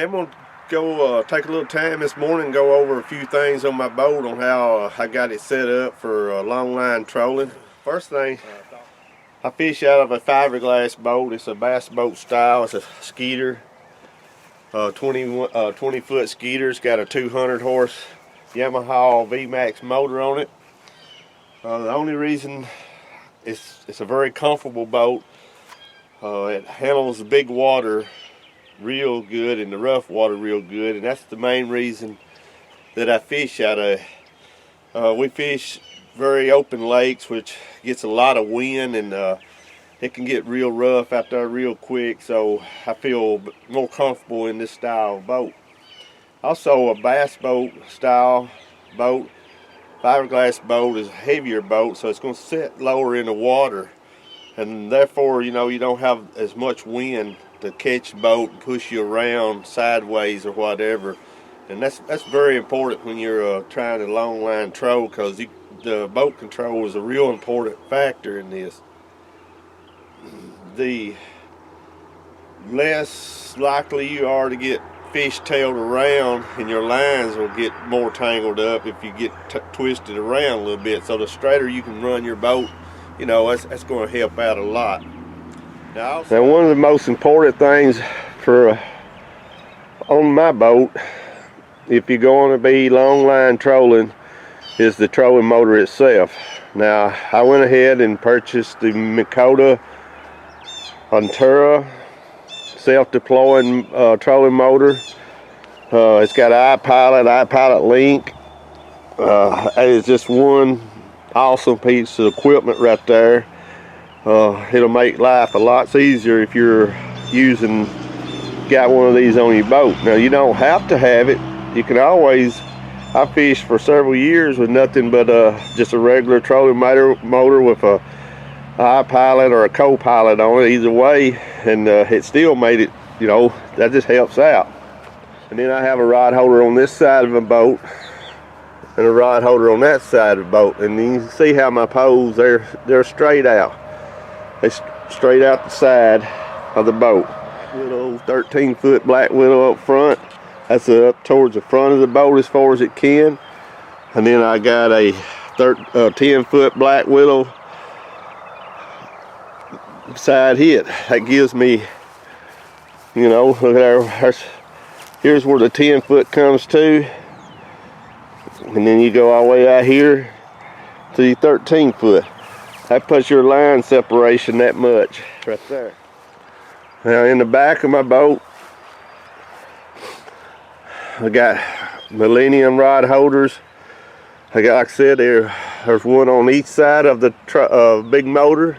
Hey, I'm gonna go take a little time this morning and go over a few things on my boat on how I got it set up for long line trolling. First thing, I fish out of a fiberglass boat. It's a bass boat style. It's a Skeeter, 20 foot Skeeter. It's got a 200 horse Yamaha VMAX motor on it. The only reason it's a very comfortable boat. It handles the big water real good and the rough water real good, and that's the main reason that I fish out of. We fish very open lakes, which gets a lot of wind, and it can get real rough out there real quick, so I feel more comfortable in this style of boat. Also, a bass boat style boat, fiberglass boat, is a heavier boat, so it's going to sit lower in the water, and therefore, you don't have as much wind to catch the boat and push you around sideways or whatever. And that's very important when you're trying to long line troll, because the boat control is a real important factor in this. The less likely you are to get fish tailed around, and your lines will get more tangled up if you get twisted around a little bit. So the straighter you can run your boat, that's going to help out a lot. Now one of the most important things on my boat, if you're going to be long line trolling, is the trolling motor itself. Now, I went ahead and purchased the Minn Kota self-deploying trolling motor. It's got iPilot link. It's just one awesome piece of equipment right there. It'll make life a lot easier if you're got one of these on your boat. Now, you don't have to have it. You can always, I fished for several years with nothing but just a regular trolling motor with a iPilot or a Co.Pilot on it, either way, and it still made it, that just helps out. And then I have a rod holder on this side of the boat and a rod holder on that side of the boat, and you can see how my poles, they're straight out. They straight out the side of the boat. Little 13-foot black willow up front. That's up towards the front of the boat as far as it can. And then I got a 10-foot black willow side hit. That gives me, look at there. Here's where the 10-foot comes to. And then you go all the way out here to the 13-foot. That puts your line separation that much right there. Now, in the back of my boat, I got Millennium rod holders. Like I said, there's one on each side of the big motor.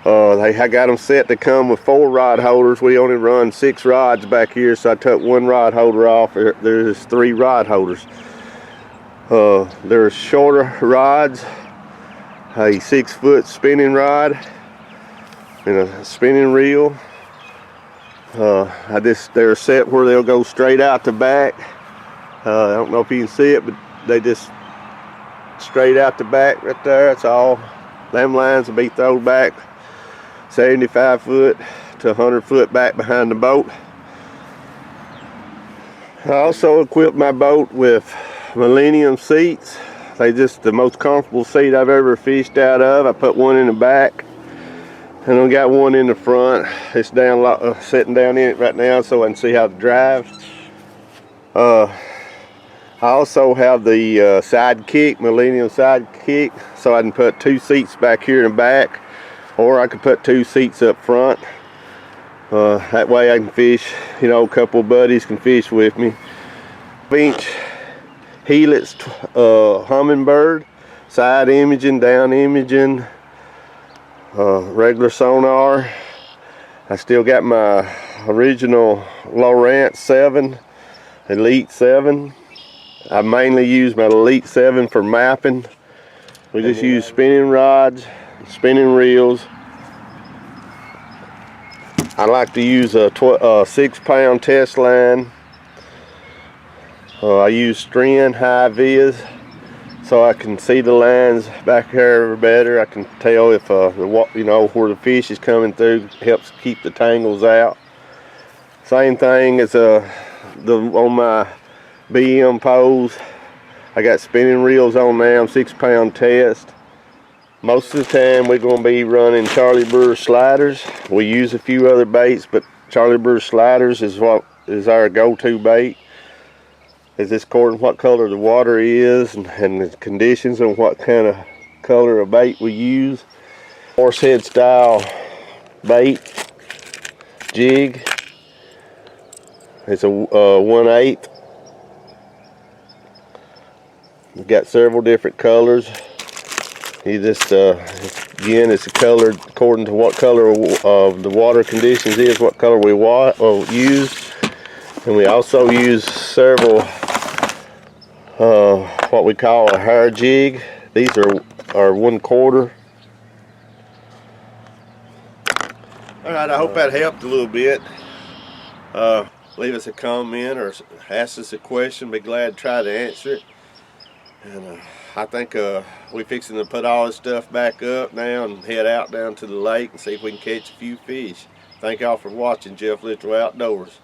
I got them set to come with 4 rod holders. We only run 6 rods back here, so I took 1 rod holder off. There's 3 rod holders. There's shorter rods, a 6-foot spinning rod, and a spinning reel. They're set where they'll go straight out the back. I don't know if you can see it, but they just straight out the back right there. That's all. Them lines will be thrown back 75 foot to 100 foot back behind the boat. I also equipped my boat with Millennium seats. They just the most comfortable seat I've ever fished out of. I put one in the back, and I got one in the front. It's down, sitting down in it right now, so I can see how to drive. I also have the side kick, Millennium side kick, so I can put 2 seats back here in the back, or I could put 2 seats up front. That way I can fish, a couple of buddies can fish with me. Inch Helix Humminbird, side imaging, down imaging, regular sonar. I still got my original Lowrance 7, Elite 7. I mainly use my Elite 7 for mapping. We just use spinning rods, spinning reels. I like to use a 6-pound test line. I use string high vis so I can see the lines back there better. I can tell if where the fish is coming through. Helps keep the tangles out. Same thing as on my BnM Poles. I got spinning reels on them, 6-pound test. Most of the time we're going to be running Charlie Brewer sliders. We use a few other baits, but Charlie Brewer sliders is what is our go-to bait. It's just according to what color the water is and the conditions and what kind of color of bait we use. Horsehead style bait jig. It's a 1/8. We've got several different colors. You just again, it's colored according to what color of the water conditions is, what color we use. And we also use several what we call a hair jig. These are 1/4. Alright, I hope that helped a little bit. Leave us a comment or ask us a question. Be glad to try to answer it. And I think we're fixing to put all this stuff back up now and head out down to the lake and see if we can catch a few fish. Thank y'all for watching Jeff Littrell Outdoors.